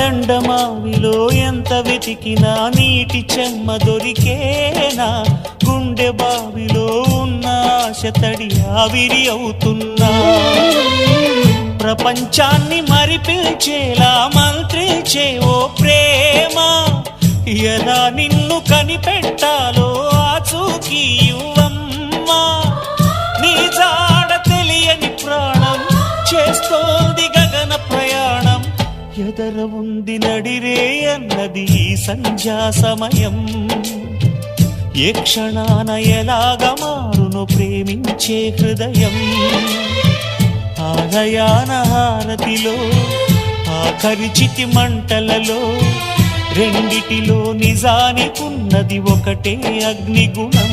ఎండమావిలో ఎంత వెతికినా నీటి చెమ్మ దొరికేనా, గుండె బావిలో ఉన్న ఆశ తడి ఆవిరి అవుతున్నా, ప్రపంచాన్ని మరిపించేలా మంత్రించే ఓ ప్రేమ, ఎలా నిన్ను కనిపెట్టాలో ఆచూకీ ఇవ్వమ్మా, నీ జాడ తెలియని ప్రాణం చేస్తోంది గగన ప్రయాణం, ఎదర ఉంది నడిరే అన్నది ఈ సంధ్యా సమయం, ఏ క్షణాన ఎలాగ మారును ప్రేమించే హృదయం, ఆలయాన హారతిలో ఆఖరి చితి మంటలలో రెండిటిలో నిజానికున్నది ఒకటే అగ్నిగుణం.